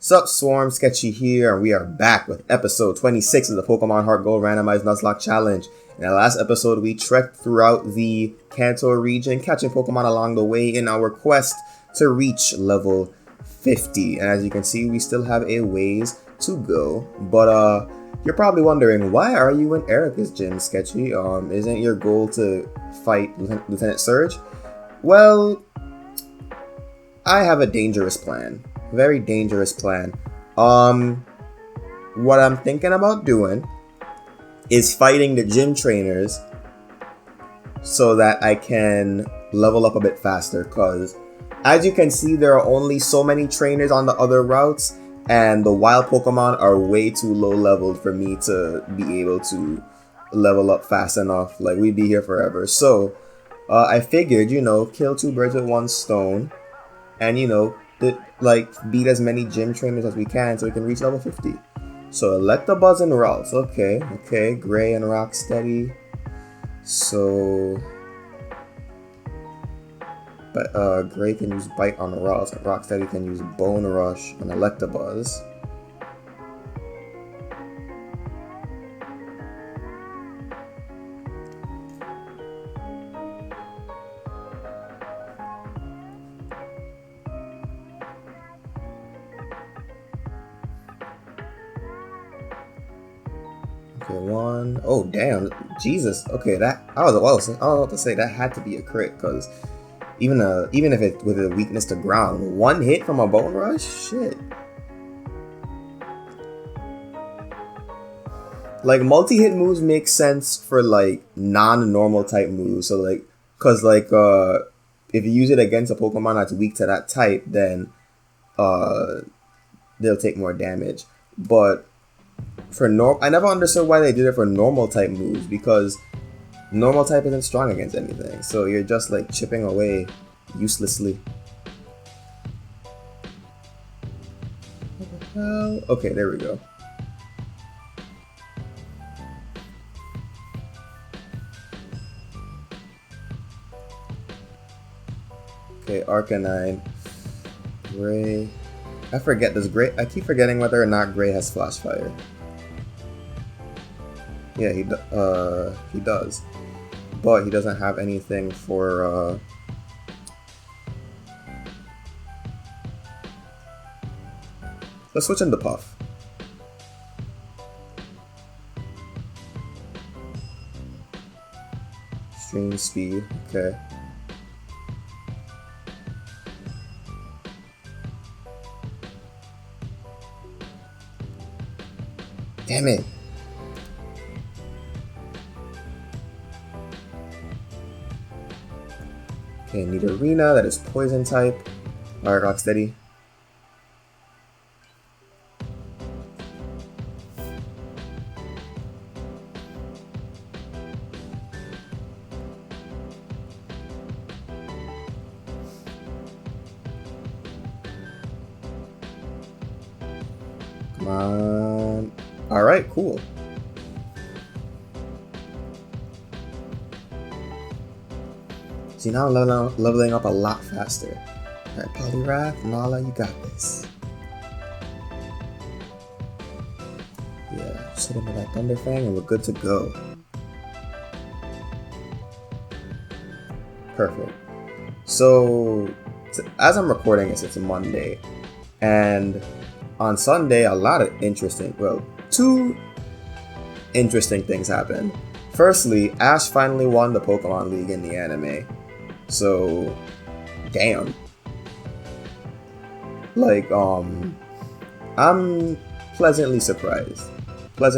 Sup, Swarm, Sketchy here, and we are back with episode 26 of the Pokemon HeartGold Randomized Nuzlocke Challenge. In our last episode, we trekked throughout the Kanto region, catching Pokemon along the way in our quest to reach level 50. And as you can see, we still have a ways to go. But you're probably wondering, why are you in Erica's gym, Sketchy? Isn't your goal to fight Lieutenant Surge? Well, I have a dangerous plan. Very dangerous plan. What I'm thinking about doing is fighting the gym trainers so that I can level up a bit faster, because as you can see, there are only so many trainers on the other routes, and the wild Pokemon are way too low leveled for me to be able to level up fast enough. Like, we'd be here forever. So I figured, kill two birds with one stone, and beat as many gym trainers as we can so we can reach level 50. So Electabuzz and Ralts. Okay, Gray and Rocksteady. So Gray can use Bite on Ralts, and Rocksteady can use Bone Rush on Electabuzz. Okay, one. Oh, damn. Jesus. Okay, I was about to say that had to be a crit, because even if it with a weakness to ground, one hit from a Bone Rush? Shit. Like, multi-hit moves make sense for, like, non-normal type moves. So, like, because, like, if you use it against a Pokemon that's weak to that type, then they'll take more damage. But I never understood why they did it for normal type moves, because normal type isn't strong against anything, so you're just like chipping away uselessly. What the hell? Okay, there we go. Okay, Arcanine. Gray. I keep forgetting whether or not Gray has Flash Fire. Yeah, he does. But he doesn't have anything for, Let's switch into Puff. Extreme Speed, okay. Damn it. Okay, Nidorina, that is Poison type. Alright, Rocksteady. Come on. Alright, cool. See, now I'm leveling up a lot faster. Alright, Poliwrath, Nala, you got this. Yeah, just hit him with that Thunderfang and we're good to go. Perfect. So, as I'm recording this, it's a Monday. And on Sunday, two interesting things happened. Firstly, Ash finally won the Pokemon League in the anime. So, damn. Like, I'm pleasantly surprised. Because,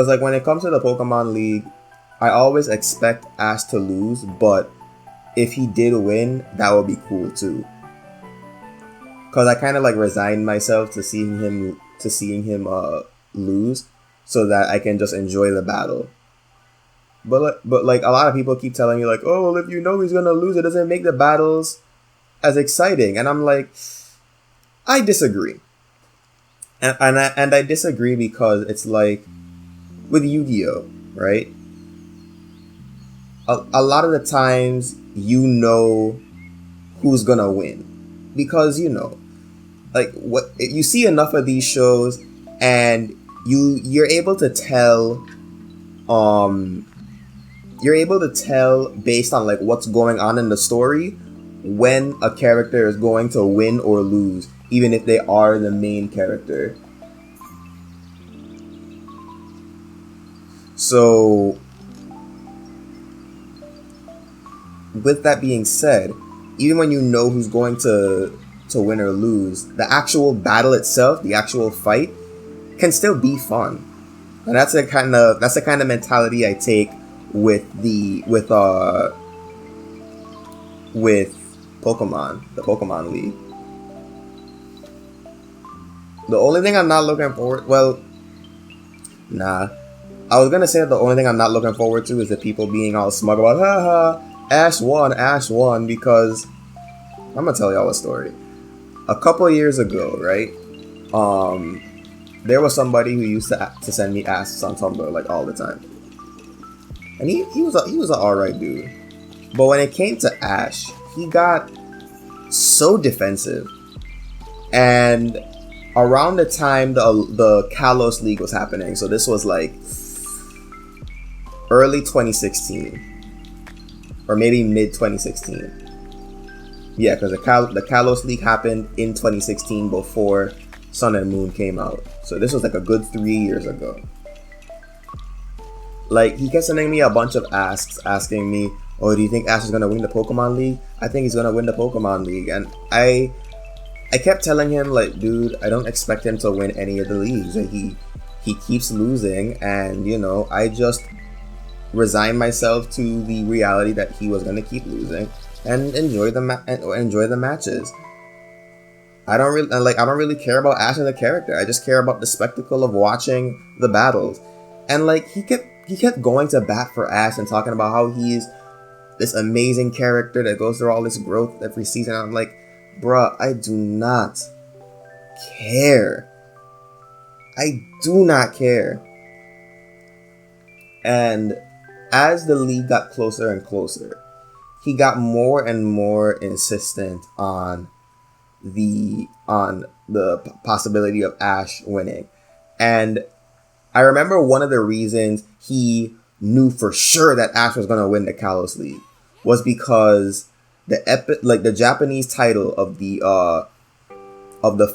like, when it comes to the Pokemon League, I always expect Ash to lose, but if he did win, that would be cool too. Because I kind of, like, resigned myself to seeing him lose, so that I can just enjoy the battle. But like a lot of people keep telling you, like, oh, well, if you know he's gonna lose, it doesn't make the battles as exciting. And I'm like, I disagree. And I disagree because it's like with Yu-Gi-Oh, right? A lot of the times you know who's gonna win, because like what you see enough of these shows, and you're able to tell, you're able to tell based on like what's going on in the story when a character is going to win or lose, even if they are the main character. So with that being said, even when you know who's going to win or lose, the actual battle itself, the actual fight, can still be fun. And that's the kind of mentality I take with Pokemon, the Pokemon League. The only thing I'm not looking forward, I was gonna say that the only thing I'm not looking forward to is the people being all smug about, haha, Ash won, because I'm gonna tell y'all a story. A couple of years ago, right? There was somebody who used to send me asks on Tumblr like all the time, and he was an alright dude. But when it came to Ash, he got so defensive. And around the time the Kalos League was happening, so this was like early 2016, or maybe mid 2016. Yeah, because the Kalos League happened in 2016 before Sun and Moon came out. So this was like a good 3 years ago. Like, he kept sending me a bunch of asks, asking me, oh, do you think Ash is going to win the Pokemon League? I think he's going to win the Pokemon League. And I kept telling him, like, dude, I don't expect him to win any of the leagues. Like, he keeps losing, and, you know, I just resigned myself to the reality that he was going to keep losing and enjoy the matches. I don't really care about Ash as a character. I just care about the spectacle of watching the battles. And like he kept going to bat for Ash and talking about how he's this amazing character that goes through all this growth every season. I'm like, bruh, I do not care. I do not care. And as the league got closer and closer, he got more and more insistent on the possibility of Ash winning. And I remember one of the reasons he knew for sure that Ash was going to win the Kalos League was because the Japanese title of the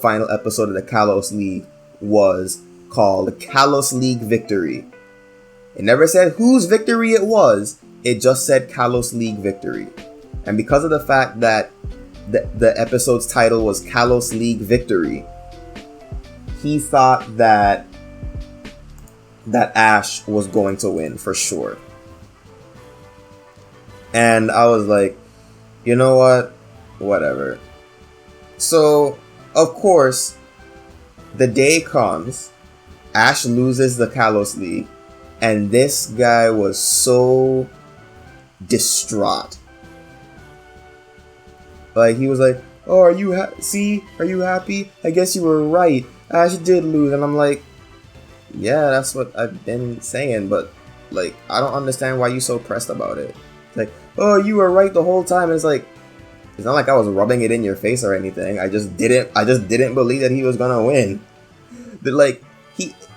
final episode of the Kalos League was called Kalos League Victory. It never said whose victory it was. It just said Kalos League Victory. And because of the fact that the episode's title was Kalos League Victory, he thought that Ash was going to win for sure. And I was like, you know what? Whatever. So, of course, the day comes, Ash loses the Kalos League, and this guy was so distraught. Like, he was like, oh, are you happy? I guess you were right. Ash did lose. And I'm like, yeah, that's what I've been saying, but like, I don't understand why you so pressed about it. Like, oh, you were right the whole time. And it's like, it's not like I was rubbing it in your face or anything. I just didn't believe that he was gonna win. But like,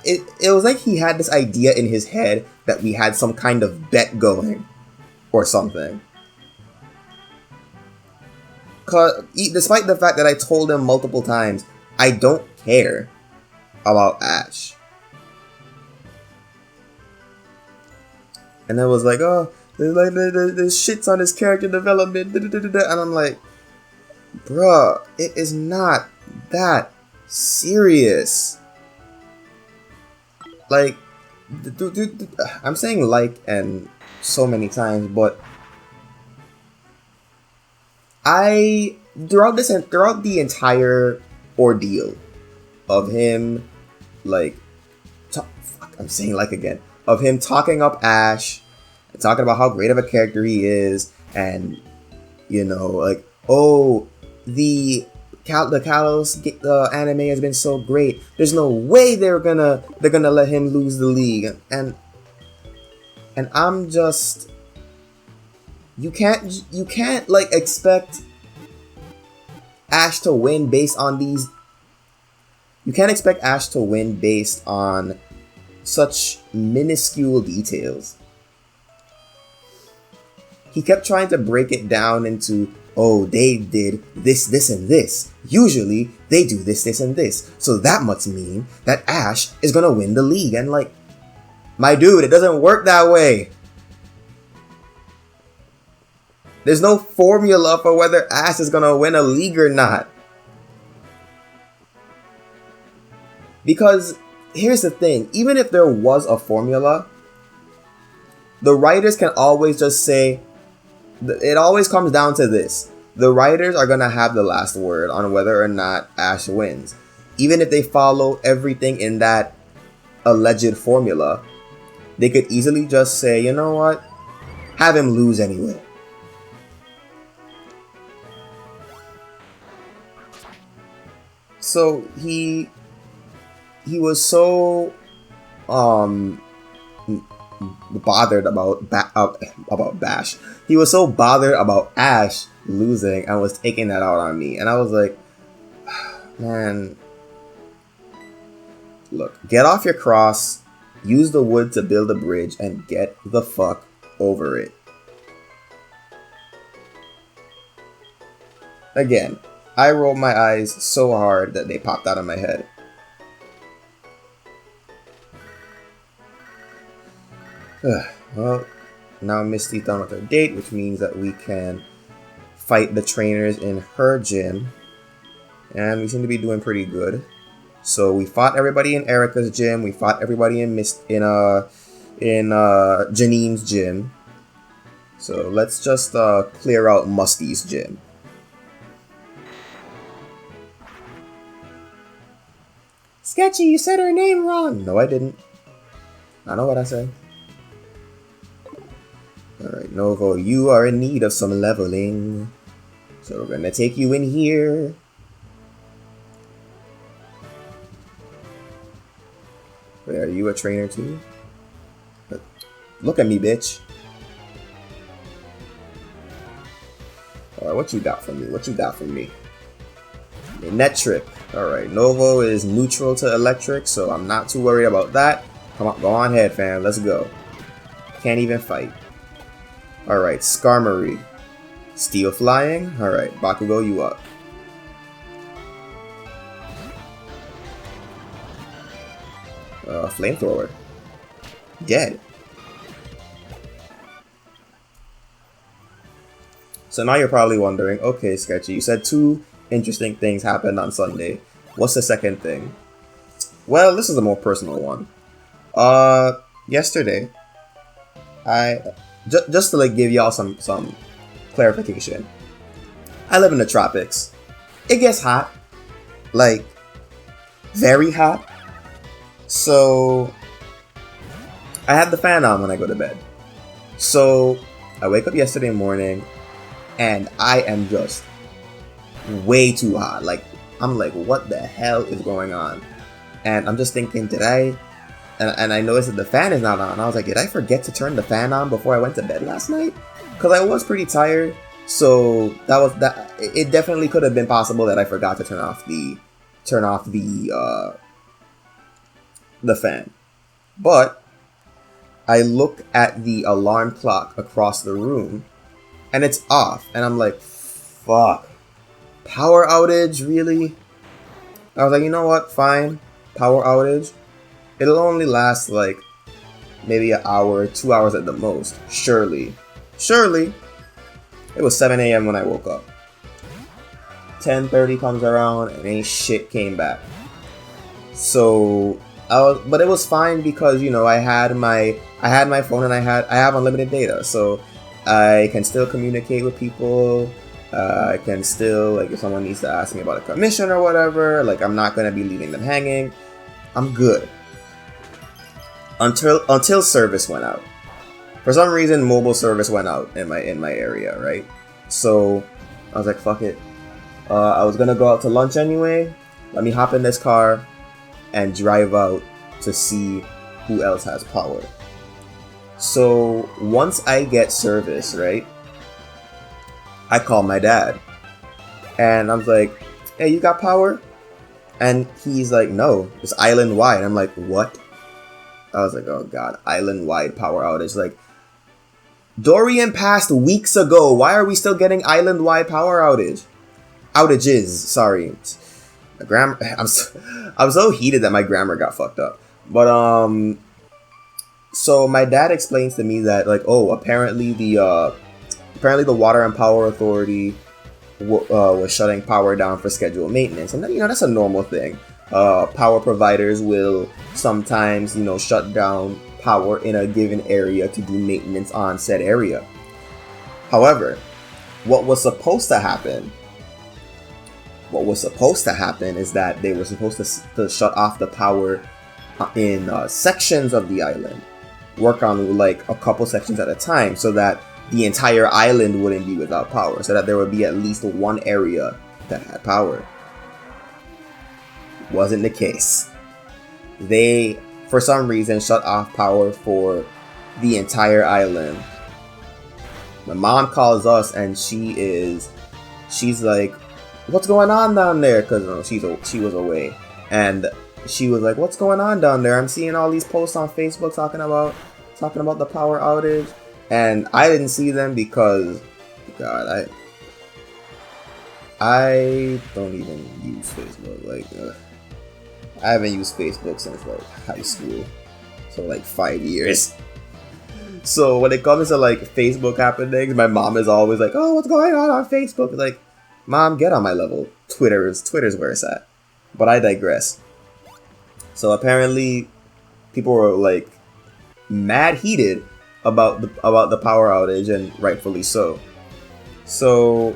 it was like he had this idea in his head that we had some kind of bet going or something. Despite the fact that I told him multiple times, I don't care about Ash. And I was like, oh, there's shits on his character development, and I'm like, bruh, it is not that serious. Like, I'm saying like and so many times, but throughout the entire ordeal of him, like, I'm saying like again, of him talking up Ash, and talking about how great of a character he is, and, you know, like, oh, the Kalos anime has been so great. There's no way they're gonna let him lose the league, and I'm just, you can't like expect Ash to win based on these You can't expect Ash to win based on such minuscule details. He kept trying to break it down into, oh, they did this, this, and this. Usually, they do this, this, and this. So that must mean that Ash is gonna win the league. And like, my dude, it doesn't work that way. There's no formula for whether Ash is gonna win a league or not. Because here's the thing, even if there was a formula, the writers can always just say, it always comes down to this. The writers are going to have the last word on whether or not Ash wins. Even if they follow everything in that alleged formula, they could easily just say, you know what? Have him lose anyway. So he was so bothered about Bash. He was so bothered about Ash losing and was taking that out on me. And I was like, man, look, get off your cross, use the wood to build a bridge, and get the fuck over it. Again, I rolled my eyes so hard that they popped out of my head. Well, now Misty's done with her date, which means that we can fight the trainers in her gym. And we seem to be doing pretty good. So we fought everybody in Erica's gym. We fought everybody in Janine's gym. So let's just clear out Musty's gym. Sketchy, you said her name wrong. No, I didn't. I know what I said. Alright, Novo, you are in need of some leveling. So we're gonna take you in here. Wait, are you a trainer too? Look at me, bitch. Alright, what you got from me? What you got from me? A net trick. Alright, Novo is neutral to electric, so I'm not too worried about that. Come on, go on ahead, fam. Let's go. Can't even fight. Alright, Skarmory. Steel flying. Alright, Bakugo, you up. Flamethrower. Dead. So now you're probably wondering, okay, Sketchy, you said 2 interesting things happened on Sunday. What's the second thing? Well, this is a more personal one. Yesterday, just to like give y'all some clarification. I live in the tropics. It gets hot, like very hot. So I had the fan on when I go to bed. So I wake up yesterday morning, and I am just way too hot. Like I'm like, what the hell is going on? And I'm just thinking, did I? And I noticed that the fan is not on. I was like, did I forget to turn the fan on before I went to bed last night? Because I was pretty tired. So that. It definitely could have been possible that I forgot to turn off the fan. But I look at the alarm clock across the room, and it's off. And I'm like, fuck. Power outage, really? I was like, you know what? Fine. Power outage. It'll only last like maybe an hour, 2 hours at the most. Surely. It was 7 a.m. when I woke up. 10:30 comes around and ain't shit came back. So but it was fine because, you know, I had my phone and I have unlimited data, so I can still communicate with people. I can still, like, if someone needs to ask me about a commission or whatever, like, I'm not gonna be leaving them hanging. I'm good. Until service went out. For some reason, mobile service went out in my area, right? So I was like, fuck it. I was gonna go out to lunch anyway. Let me hop in this car and drive out to see who else has power. So once I get service, right, I call my dad. And I was like, hey, you got power? And he's like, no, it's island-wide. I'm like, what? I was like, oh god, island-wide power outage. Like, Dorian passed weeks ago. Why are we still getting island-wide power outage? Outages, sorry. My grammar, I'm so heated that my grammar got fucked up. But, so my dad explains to me that, like, oh, apparently the Water and Power Authority was shutting power down for scheduled maintenance. And, you know, that's a normal thing. Power providers will sometimes, you know, shut down power in a given area to do maintenance on said area. However, what was supposed to happen is that they were supposed to shut off the power in sections of the island, work on like a couple sections at a time, so that the entire island wouldn't be without power, so that there would be at least one area that had power. Wasn't the case. They, for some reason, shut off power for the entire island. My mom calls us and she's like, what's going on down there? Because she was away. And she was like, what's going on down there? I'm seeing all these posts on Facebook talking about the power outage. And I didn't see them because, God, I don't even use Facebook. Like, I haven't used Facebook since like high school, so like 5 years. So when it comes to like Facebook happenings, my mom is always like, "Oh, what's going on Facebook?" Like, Mom, get on my level. Twitter's where it's at. But I digress. So apparently, people were like mad heated about the power outage, and rightfully so. So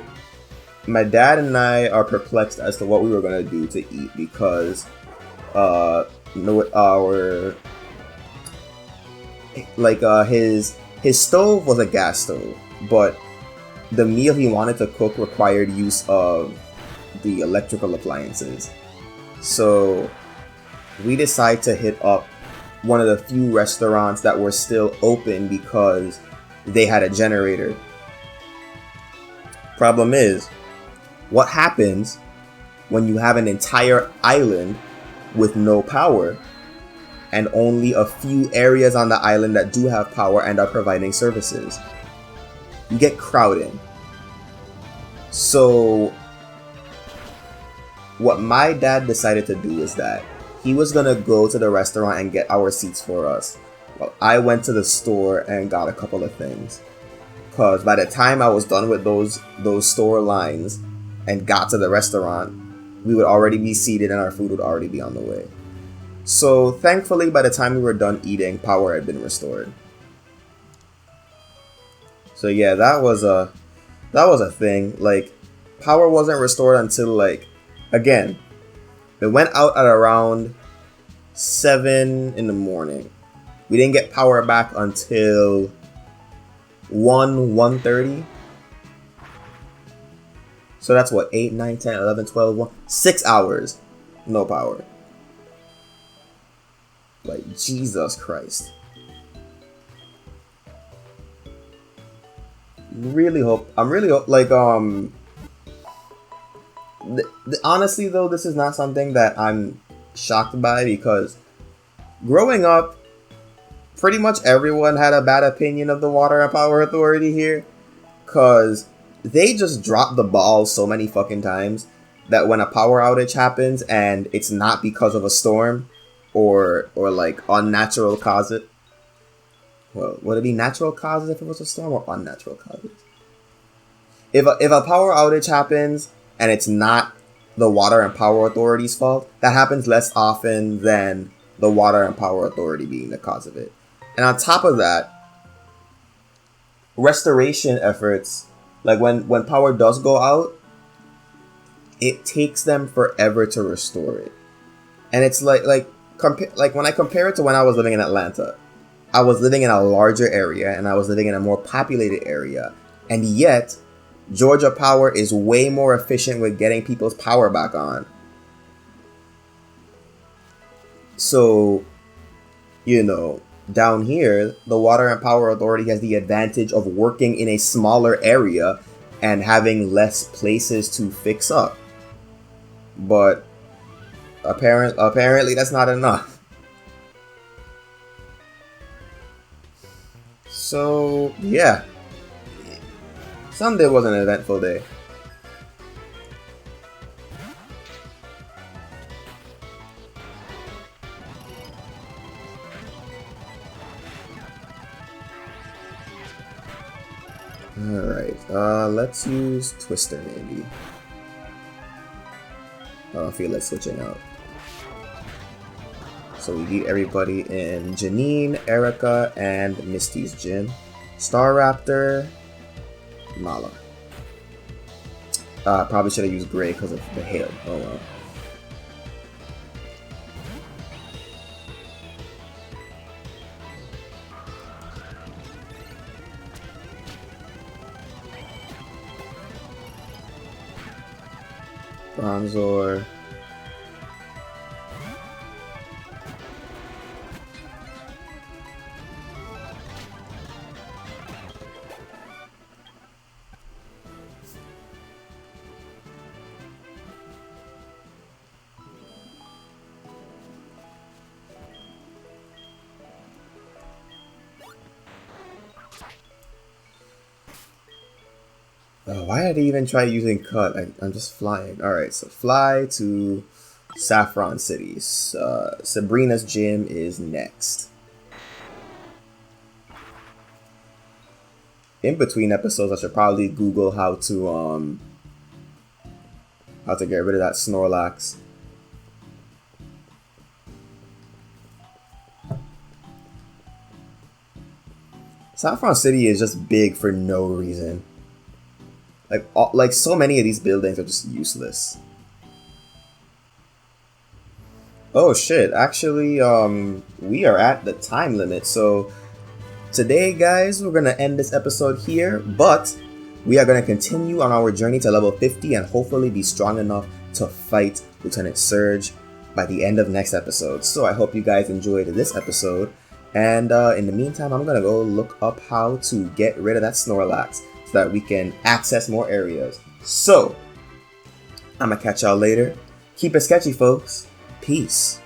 my dad and I are perplexed as to what we were gonna do to eat, because his stove was a gas stove, but the meal he wanted to cook required use of the electrical appliances. So we decided to hit up one of the few restaurants that were still open because they had a generator. Problem is, what happens when you have an entire island with no power and only a few areas on the island that do have power and are providing services? You get crowded. So what my dad decided to do is that he was gonna go to the restaurant and get our seats for us, while I went to the store and got a couple of things. Cause by the time I was done with those store lines and got to the restaurant, we would already be seated and our food would already be on the way. So thankfully, by the time we were done eating, power had been restored. So yeah, that was a thing. Like, power wasn't restored until, like, again, it went out at around 7 in the morning. We didn't get power back until 1:30. So that's what, 8, 9, 10, 11, 12, 1, 6 hours. No power. Like, Jesus Christ. I'm really hope, like, honestly though, this is not something that I'm shocked by, because growing up, pretty much everyone had a bad opinion of the Water and Power Authority here, cause they just drop the ball so many fucking times that when a power outage happens and it's not because of a storm or like unnatural causes. Well, would it be natural causes if it was a storm, or unnatural causes? If a power outage happens and it's not the Water and Power Authority's fault, that happens less often than the Water and Power Authority being the cause of it. And on top of that, restoration efforts, like when power does go out, it takes them forever to restore it. And it's like when I compare it to when I was living in Atlanta, I was living in a larger area and I was living in a more populated area, and yet Georgia Power is way more efficient with getting people's power back on. So, you know, down here, the Water and Power Authority has the advantage of working in a smaller area and having less places to fix up. But Apparently that's not enough. So yeah, Sunday was an eventful day. Alright, let's use Twister maybe. I don't feel like switching out. So we beat everybody in Janine, Erica, and Misty's gym. Staraptor, Mala. Probably should have used Gray because of the hail. Oh well. Bronzor. Oh, why did I even try using Cut? I'm just flying. Alright, so fly to Saffron City. Sabrina's gym is next. In between episodes, I should probably Google how to get rid of that Snorlax. Saffron City is just big for no reason. Like so many of these buildings are just useless. Oh shit, actually, we are at the time limit, so today, guys, we're gonna end this episode here, but we are gonna continue on our journey to level 50 and hopefully be strong enough to fight Lieutenant Surge by the end of next episode. So I hope you guys enjoyed this episode, and in the meantime, I'm gonna go look up how to get rid of that Snorlax, so that we can access more areas. So, I'm gonna catch y'all later. Keep it sketchy, folks. Peace.